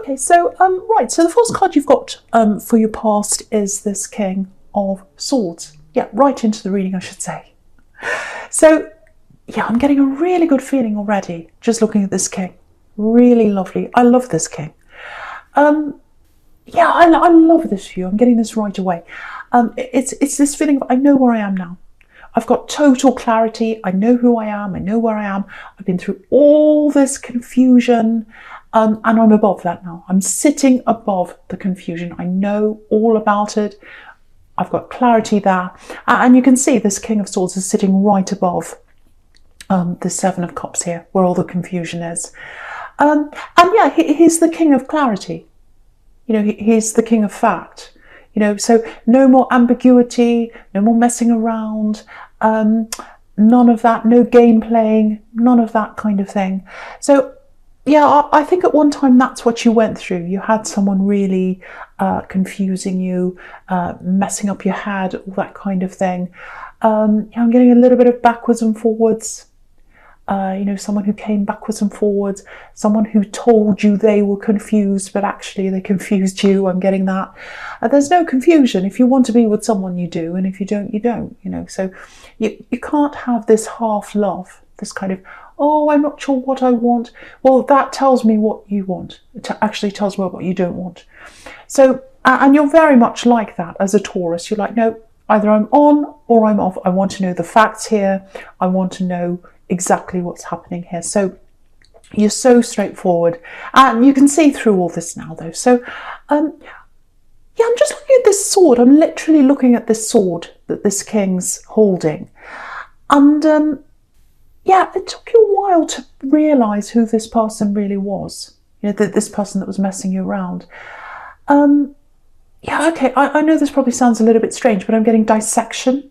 Okay, so right, so the first card you've got for your past is this King of Swords. Yeah, right into the reading, I should say. So, yeah, I'm getting a really good feeling already just looking at this King. Really lovely. I love this King. Yeah, I love this view. I'm getting this right away. It's this feeling of I know where I am now. I've got total clarity. I know who I am. I know where I am. I've been through all this confusion, and I'm above that now. I'm sitting above the confusion. I know all about it. I've got clarity there. And you can see this King of Swords is sitting right above the Seven of Cups here, where all the confusion is. And yeah, he's the King of clarity. You know, he's the King of fact. You know, so no more ambiguity, no more messing around, none of that, no game playing, none of that kind of thing. So yeah, I think at one time that's what you went through. You had someone really confusing you, messing up your head, all that kind of thing. I'm getting a little bit of backwards and forwards. You know, someone who came backwards and forwards, someone who told you they were confused, but actually they confused you. I'm getting that. There's no confusion. If you want to be with someone, you do, and if you don't, you don't. You know, so you can't have this half love, this kind of, oh, I'm not sure what I want. Well, that tells me what you want. It actually tells me what you don't want. So, and you're very much like that as a Taurus. You're like, no, either I'm on or I'm off. I want to know the facts here. I want to know exactly what's happening here. So you're so straightforward, and you can see through all this now though. So yeah, I'm just looking at this sword. I'm literally looking at this sword that this King's holding, and yeah, it took you a while to realize who this person really was. You know, this person that was messing you around. Yeah, okay, I know this probably sounds a little bit strange, but I'm getting dissection.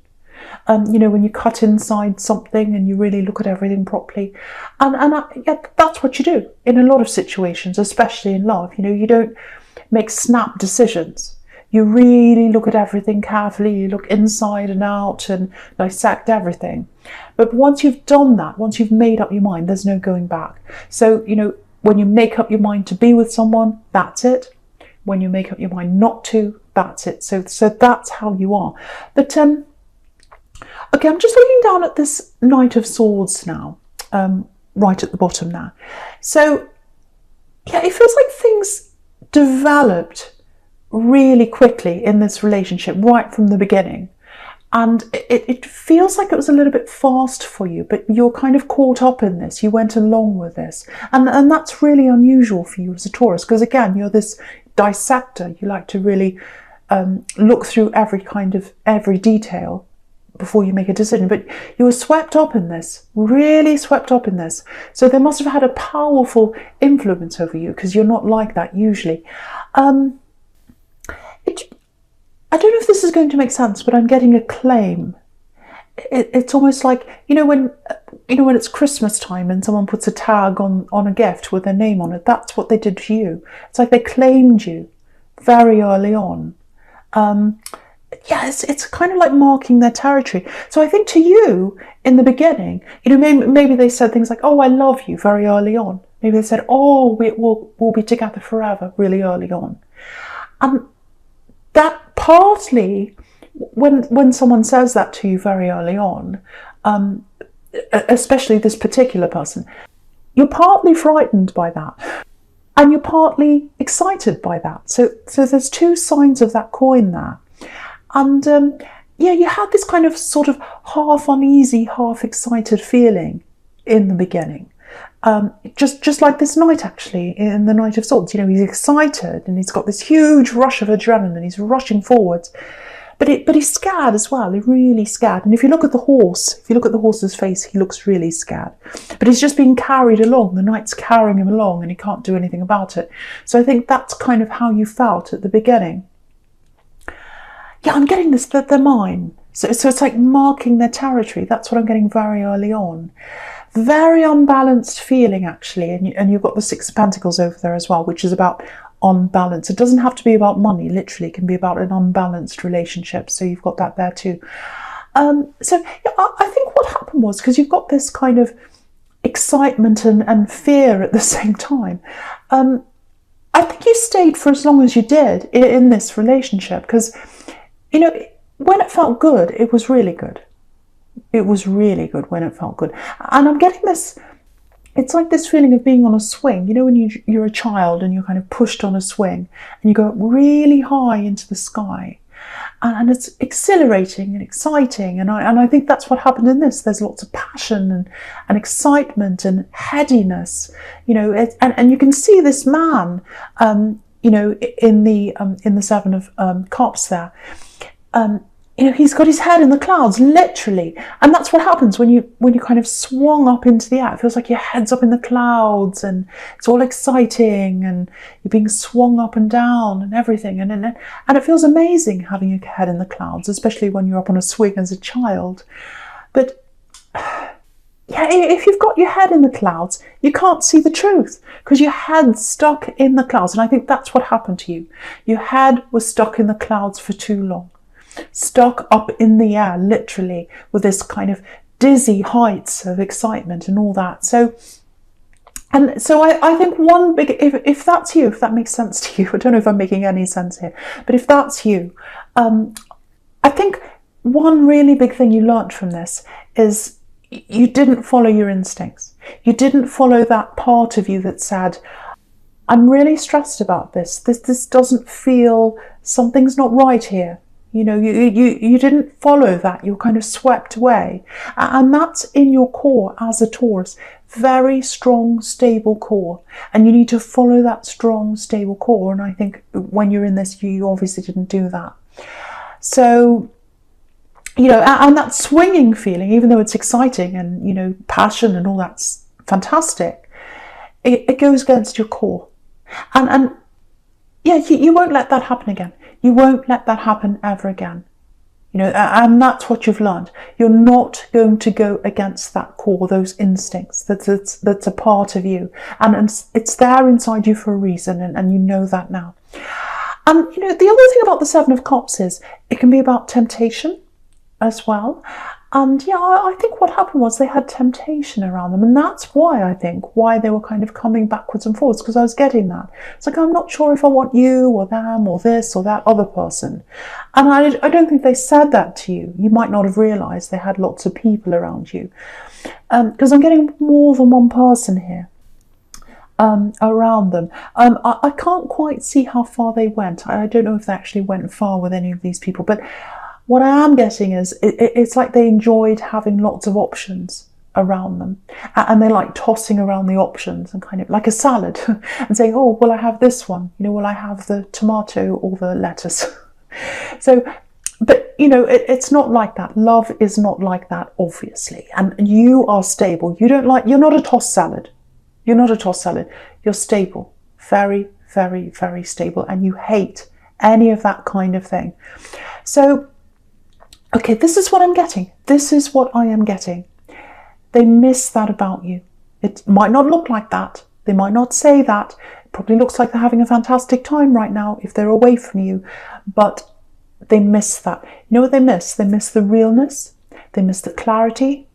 You know, when you cut inside something and you really look at everything properly. And yeah, that's what you do in a lot of situations, especially in love. You know, you don't make snap decisions. You really look at everything carefully. You look inside and out and dissect everything. But once you've done that, once you've made up your mind, there's no going back. So, you know, when you make up your mind to be with someone, that's it. When you make up your mind not to, that's it. So that's how you are. But okay, I'm just looking down at this Knight of Swords now, right at the bottom now. So, yeah, it feels like things developed really quickly in this relationship right from the beginning. And it feels like it was a little bit fast for you, but you're kind of caught up in this. You went along with this. And that's really unusual for you as a Taurus, because again, you're this dissector. You like to really look through every detail before you make a decision, but you were swept up in this, really swept up in this. So they must have had a powerful influence over you, because you're not like that usually. I don't know if this is going to make sense, but I'm getting a claim. It's almost like, you know when it's Christmas time and someone puts a tag on a gift with their name on it. That's what they did to you. It's like they claimed you very early on. Yeah, it's kind of like marking their territory. So I think to you in the beginning, you know, maybe they said things like, "Oh, I love you," very early on. Maybe they said, "Oh, we'll be together forever," really early on. And that partly, when someone says that to you very early on, especially this particular person, you're partly frightened by that, and you're partly excited by that. So there's two sides of that coin there. And yeah, you had this kind of sort of half uneasy, half excited feeling in the beginning. Just like this knight actually, in the Knight of Swords. You know, he's excited and he's got this huge rush of adrenaline. He's rushing forwards. But he's scared as well. He's really scared. And if you look at the horse, if you look at the horse's face, he looks really scared. But he's just being carried along. The knight's carrying him along and he can't do anything about it. So I think that's kind of how you felt at the beginning. Yeah, I'm getting this, that they're mine. So it's like marking their territory. That's what I'm getting very early on. Very unbalanced feeling, actually. And you've got the Six of Pentacles over there as well, which is about unbalance. It doesn't have to be about money, literally. It can be about an unbalanced relationship. So you've got that there too. So yeah, I think what happened was, because you've got this kind of excitement and fear at the same time, I think you stayed for as long as you did in this relationship, because, you know, when it felt good, it was really good. It was really good when it felt good. And I'm getting this, it's like this feeling of being on a swing. You know, when you're a child and you're kind of pushed on a swing and you go up really high into the sky. And it's exhilarating and exciting. And I think that's what happened in this. There's lots of passion and excitement and headiness, you know, and you can see this man, you know, in the Seven of Cups there. You know, he's got his head in the clouds, literally. And that's what happens when you kind of swung up into the air. It feels like your head's up in the clouds and it's all exciting and you're being swung up and down and everything. And it feels amazing having your head in the clouds, especially when you're up on a swing as a child. But yeah, if you've got your head in the clouds, you can't see the truth because your head's stuck in the clouds. And I think that's what happened to you. Your head was stuck in the clouds for too long. Stuck up in the air, literally, with this kind of dizzy heights of excitement and all that. So I think one big, if that's you, if that makes sense to you, I don't know if I'm making any sense here, but if that's you, I think one really big thing you learnt from this is you didn't follow your instincts. You didn't follow that part of you that said, I'm really stressed about this. This doesn't feel, something's not right here. You know, you didn't follow that. You're kind of swept away. And that's in your core as a Taurus. Very strong, stable core. And you need to follow that strong, stable core. And I think when you're in this, you obviously didn't do that. So, you know, and that swinging feeling, even though it's exciting and, you know, passion and all that's fantastic, it goes against your core. And yeah, you won't let that happen again. You won't let that happen ever again. You know, and that's what you've learned. You're not going to go against that core, those instincts. That's a part of you. And it's there inside you for a reason, and you know that now. And, you know, the other thing about the Seven of Cups is it can be about temptation as well. And yeah, I think what happened was they had temptation around them. And that's why they were kind of coming backwards and forwards, because I was getting that. It's like, I'm not sure if I want you or them or this or that other person. And I don't think they said that to you. You might not have realised they had lots of people around you. Because I'm getting more than one person here around them. I can't quite see how far they went. I don't know if they actually went far with any of these people, but what I am getting is it's like they enjoyed having lots of options around them, and they like tossing around the options and kind of like a salad and saying, oh, will I have this one? You know, will I have the tomato or the lettuce? So, but you know, it's not like that. Love is not like that, obviously. And you are stable. You're not a tossed salad. You're not a tossed salad. You're stable. Very, very, very stable. And you hate any of that kind of thing. So, okay, this is what I'm getting. This is what I am getting. They miss that about you. It might not look like that. They might not say that. It probably looks like they're having a fantastic time right now if they're away from you. But they miss that. You know what they miss? They miss the realness. They miss the clarity.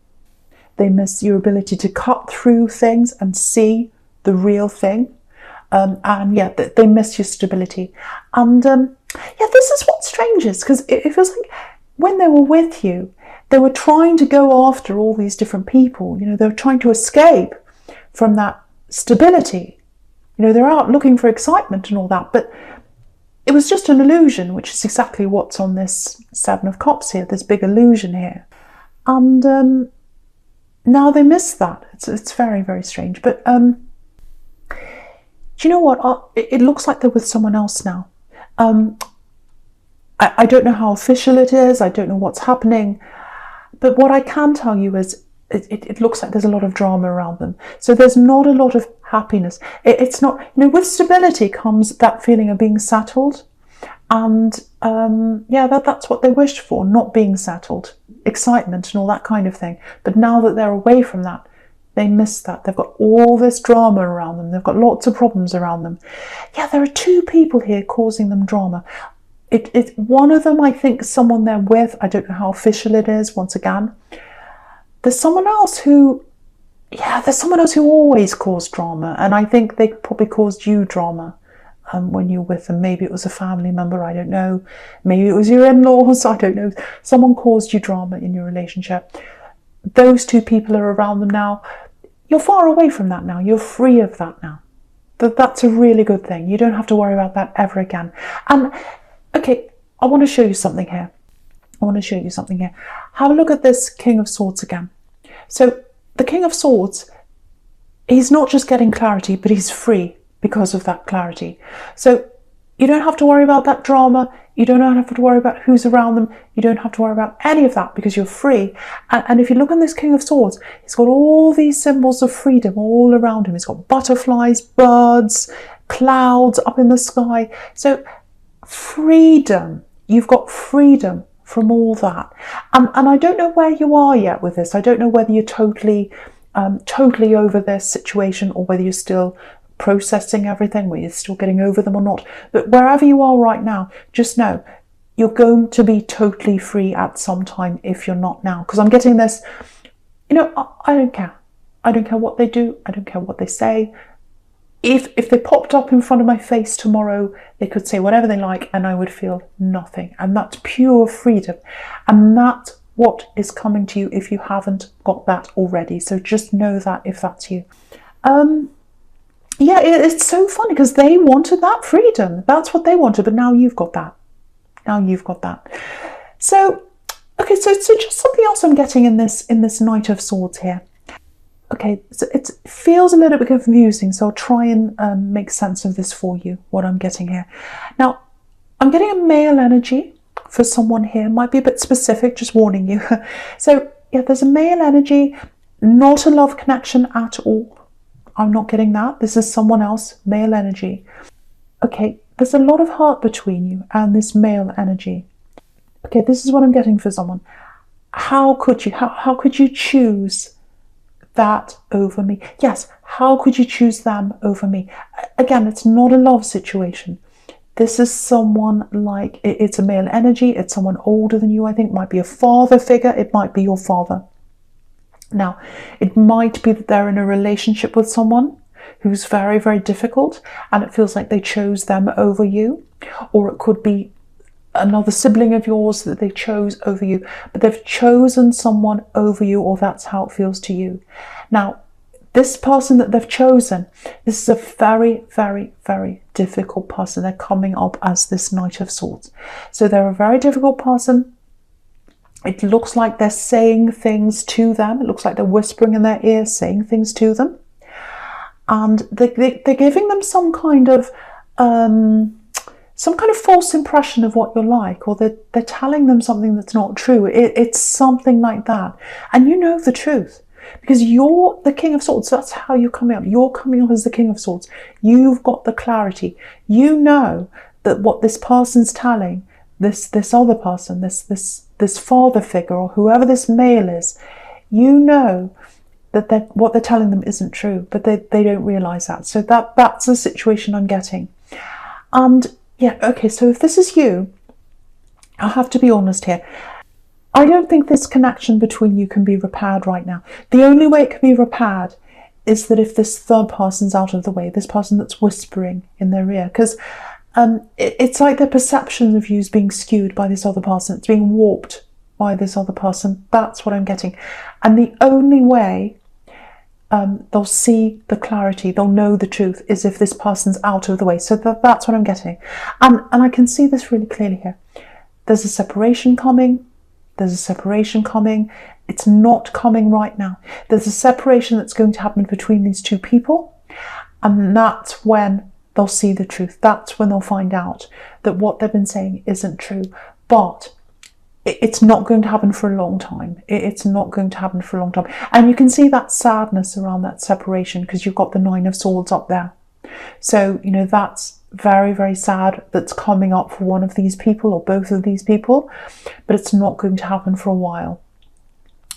They miss your ability to cut through things and see the real thing. And yeah, they miss your stability. And yeah, this is what strange is, because it feels like when they were with you, they were trying to go after all these different people. You know, they were trying to escape from that stability. You know, they're out looking for excitement and all that, but it was just an illusion, which is exactly what's on this Seven of Cups here, this big illusion here. And now they miss that. It's very, very strange. But do you know what? It looks like they're with someone else now. I don't know how official it is. I don't know what's happening. But what I can tell you is it looks like there's a lot of drama around them. So there's not a lot of happiness. It's not, you know, with stability comes that feeling of being settled. And yeah, that's what they wished for, not being settled, excitement and all that kind of thing. But now that they're away from that, they miss that. They've got all this drama around them. They've got lots of problems around them. Yeah, there are two people here causing them drama. One of them, I think, someone they're with. I don't know how official it is, once again. There's someone else who always caused drama. And I think they probably caused you drama. when you're with them. Maybe it was a family member, I don't know. Maybe it was your in-laws, I don't know. Someone caused you drama in your relationship. Those two people are around them now. You're far away from that now. You're free of that now. That's a really good thing. You don't have to worry about that ever again. And okay, I want to show you something here. Have a look at this King of Swords again. So the King of Swords, he's not just getting clarity, but he's free because of that clarity. So you don't have to worry about that drama. You don't have to worry about who's around them. You don't have to worry about any of that because you're free. And if you look on this King of Swords, he's got all these symbols of freedom all around him. He's got butterflies, birds, clouds up in the sky. So freedom, you've got freedom from all that. And I don't know where you are yet with this. I don't know whether you're totally over this situation or whether you're still processing everything, whether you're still getting over them or not. But wherever you are right now, just know you're going to be totally free at some time if you're not now. Because I'm getting this, I don't care. I don't care what they do. I don't care what they say. If they popped up in front of my face tomorrow, they could say whatever they like and I would feel nothing. And that's pure freedom. And that's what is coming to you if you haven't got that already. So just know that if that's you. Yeah, it's so funny because they wanted that freedom. That's what they wanted, but now you've got that. So, okay, so just something else I'm getting in this Knight of Swords here. Okay, so it feels a little bit confusing, so I'll try and make sense of this for you, what I'm getting here. Now, I'm getting a male energy for someone here. Might be a bit specific, just warning you. So, yeah, there's a male energy, not a love connection at all. I'm not getting that. This is someone else, male energy. Okay, there's a lot of heart between you and this male energy. Okay, this is what I'm getting for someone. How could you choose that over me? Yes, how could you choose them over me? Again, it's not a love situation. This is someone like, it's a male energy, it's someone older than you, I think, might be a father figure, it might be your father. Now, it might be that they're in a relationship with someone who's very, very difficult and it feels like they chose them over you. Or it could be another sibling of yours that they chose over you, but they've chosen someone over you, or that's how it feels to you. Now, this person that they've chosen, this is a very, very, very difficult person. They're coming up as this Knight of Swords. So they're a very difficult person. It looks like they're saying things to them. It looks like they're whispering in their ear, saying things to them. And they're giving them some kind of false impression of what you're like, or they're telling them something that's not true. It's something like that. And you know the truth. Because you're the King of Swords. That's how you're coming up. You're coming up as the King of Swords. You've got the clarity. You know that what this person's telling this other person, this father figure, or whoever this male is, you know that what they're telling them isn't true, but they don't realise that. So that's the situation I'm getting. And yeah, okay, so if this is you, I have to be honest here. I don't think this connection between you can be repaired right now. The only way it can be repaired is that if this third person's out of the way, this person that's whispering in their ear, because it's like their perception of you is being skewed by this other person. It's being warped by this other person. That's what I'm getting. And the only way they'll see the clarity, they'll know the truth, is if this person's out of the way. So that's what I'm getting. And I can see this really clearly here. There's a separation coming. There's a separation coming. It's not coming right now. There's a separation that's going to happen between these two people. And that's when they'll see the truth. That's when they'll find out that what they've been saying isn't true. But it's not going to happen for a long time. It's not going to happen for a long time. And you can see that sadness around that separation because you've got the Nine of Swords up there. So, you know, that's very, very sad that's coming up for one of these people or both of these people. But it's not going to happen for a while.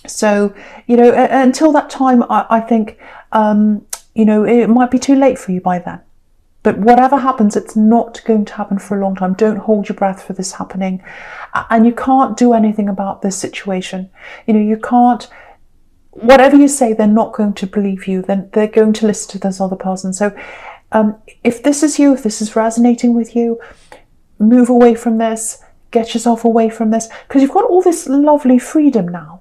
So, you know, until that time, I think, you know, it might be too late for you by then. But whatever happens, it's not going to happen for a long time. Don't hold your breath for this happening. And you can't do anything about this situation. You know, you can't, whatever you say, they're not going to believe you. Then they're going to listen to this other person. So If this is you, if this is resonating with you, move away from this, get yourself away from this, because you've got all this lovely freedom now.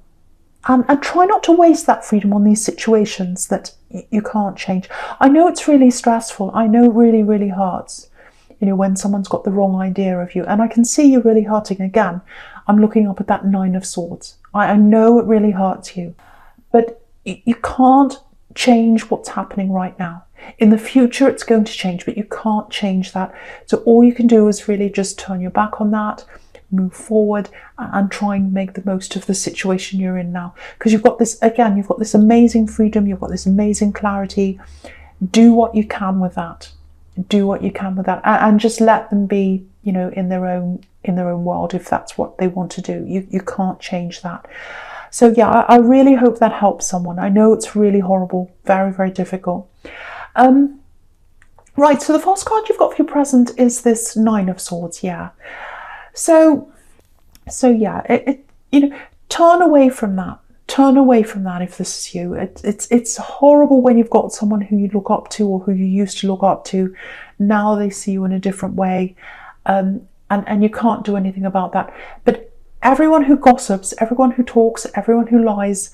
And try not to waste that freedom on these situations that you can't change. I know it's really stressful. I know it really, really hurts, when someone's got the wrong idea of you. And I can see you really hurting again. I'm looking up at that 9 of Swords. I know it really hurts you. But you can't change what's happening right now. In the future, it's going to change, but you can't change that. So all you can do is really just turn your back on that, move forward, and try and make the most of the situation you're in now. Because you've got this, again, you've got this amazing freedom, you've got this amazing clarity. Do what you can with that. Do what you can with that, and just let them be, in their own world, if that's what they want to do. You can't change that. So yeah, I really hope that helps someone. I know it's really horrible, very, very difficult. Right, so the first card you've got for your present is this 9 of Swords, yeah. So yeah, turn away from that. Turn away from that if this is you. It's horrible when you've got someone who you look up to or who you used to look up to. Now they see you in a different way, and you can't do anything about that. But everyone who gossips, everyone who talks, everyone who lies,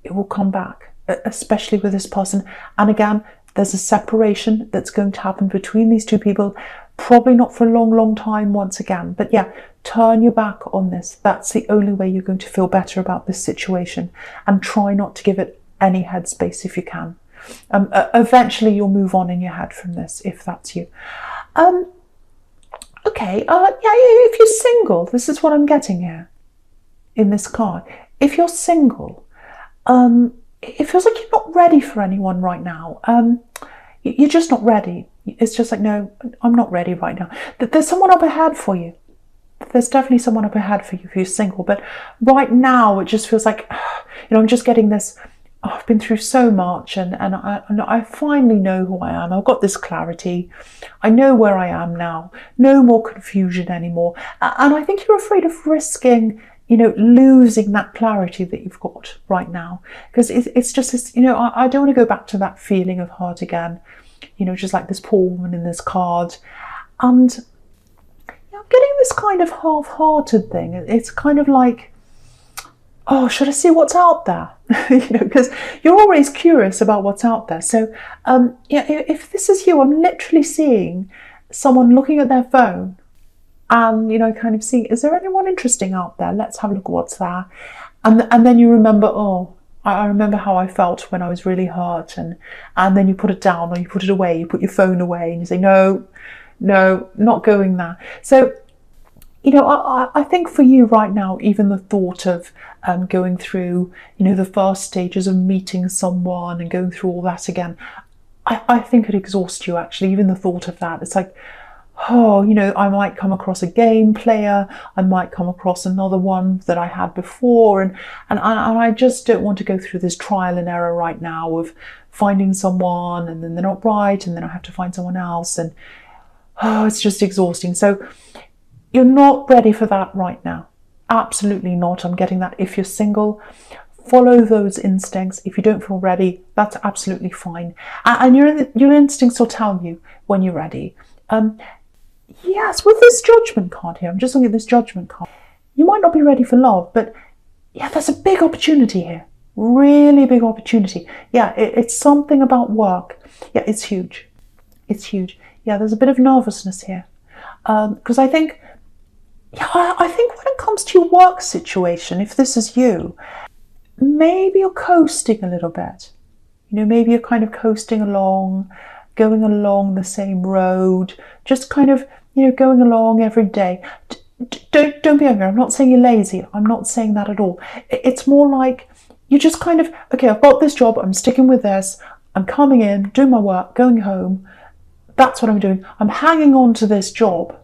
it will come back, especially with this person. And again, there's a separation that's going to happen between these two people. Probably not for a long, long time once again. But yeah, turn your back on this. That's the only way you're going to feel better about this situation. And try not to give it any headspace if you can. Eventually you'll move on in your head from this, if that's you. Okay, yeah, if you're single, this is what I'm getting here in this card. If you're single, it feels like you're not ready for anyone right now. You're just not ready. It's just like, no, I'm not ready right now. There's someone up ahead for you. There's definitely someone up ahead for you if you're single. But right now, it just feels like, I'm just getting this, I've been through so much and I finally know who I am. I've got this clarity. I know where I am now. No more confusion anymore. And I think you're afraid of risking, losing that clarity that you've got right now. Because it's just this, I don't want to go back to that feeling of hurt again. Just like this poor woman in this card. And I'm getting this kind of half-hearted thing. It's kind of like, oh, should I see what's out there? Because you're always curious about what's out there. So yeah, if this is you, I'm literally seeing someone looking at their phone and, kind of seeing, is there anyone interesting out there? Let's have a look at what's there. And then you remember, oh, I remember how I felt when I was really hurt, and then you put it down or you put it away, you put your phone away and you say, no, not going there. So, I think for you right now, even the thought of going through, the first stages of meeting someone and going through all that again, I think it exhausts you actually, even the thought of that. It's like, oh, I might come across a game player, I might come across another one that I had before, and I just don't want to go through this trial and error right now of finding someone and then they're not right and then I have to find someone else, and it's just exhausting. So you're not ready for that right now. Absolutely not. I'm getting that. If you're single, follow those instincts. If you don't feel ready, that's absolutely fine. And your instincts will tell you when you're ready. Yes, with this Judgment card here, I'm just looking at this Judgment card. You might not be ready for love, but yeah, there's a big opportunity here. Really big opportunity. Yeah, it's something about work. Yeah, it's huge. It's huge. Yeah, there's a bit of nervousness here. Because I think when it comes to your work situation, if this is you, maybe you're coasting a little bit. Maybe you're kind of coasting along, going along the same road, just kind of, going along every day. Don't be angry. I'm not saying you're lazy. I'm not saying that at all. It's more like you just kind of, okay, I've got this job. I'm sticking with this. I'm coming in, doing my work, going home. That's what I'm doing. I'm hanging on to this job.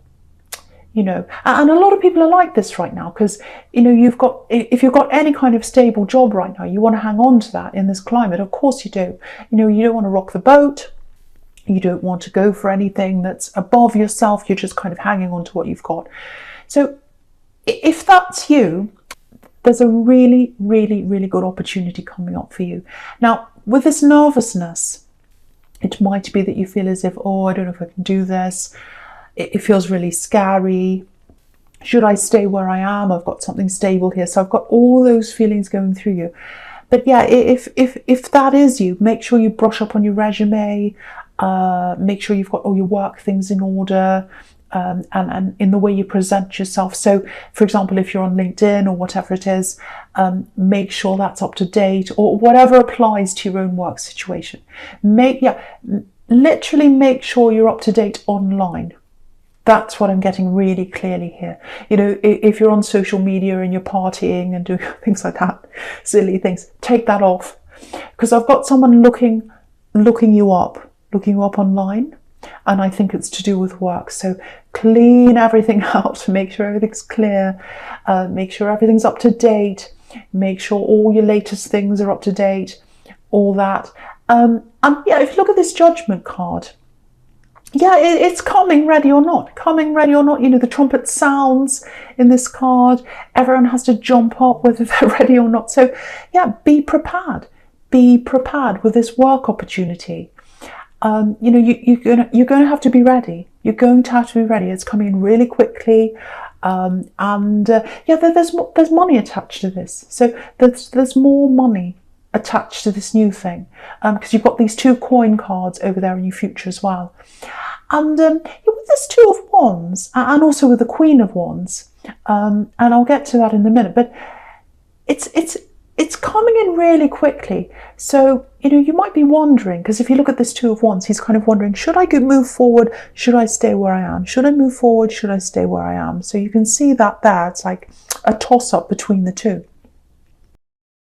And a lot of people are like this right now because, if you've got any kind of stable job right now, you want to hang on to that in this climate. Of course you do. You don't want to rock the boat. You don't want to go for anything that's above yourself. You're just kind of hanging on to what you've got. So if that's you, there's a really, really, really good opportunity coming up for you. Now, with this nervousness, It might be that you feel as if, oh, I don't know if I can do this. It feels really scary. Should I stay where I am? I've got something stable here. So I've got all those feelings going through you. But yeah, if that is you, make sure you brush up on your resume. Make sure you've got all your work things in order, and in the way you present yourself. So, for example, if you're on LinkedIn or whatever it is, make sure that's up to date, or whatever applies to your own work situation. Literally make sure you're up to date online. That's what I'm getting really clearly here. You know, if you're on social media and you're partying and doing things like that, silly things, take that off. Because I've got someone looking you up online, and I think it's to do with work. So clean everything out, make sure everything's clear, make sure everything's up to date, make sure all your latest things are up to date, all that. And yeah, if you look at this Judgment card, yeah, it's coming, ready or not. You know, the trumpet sounds in this card. Everyone has to jump up whether they're ready or not. So yeah, be prepared. Be prepared with this work opportunity. You know, you're going to have to be ready. You're going to have to be ready. It's coming in really quickly. Yeah, there's money attached to this. So there's more money attached to this new thing, because you've got these 2 coin cards over there in your future as well. And with this 2 of Wands, and also with the Queen of Wands, and I'll get to that in a minute, but it's coming in really quickly. So, you know, you might be wondering, because if you look at this 2 of Wands, he's kind of wondering, should I move forward? Should I stay where I am? Should I move forward? Should I stay where I am? So you can see that there. It's like a toss-up between the 2.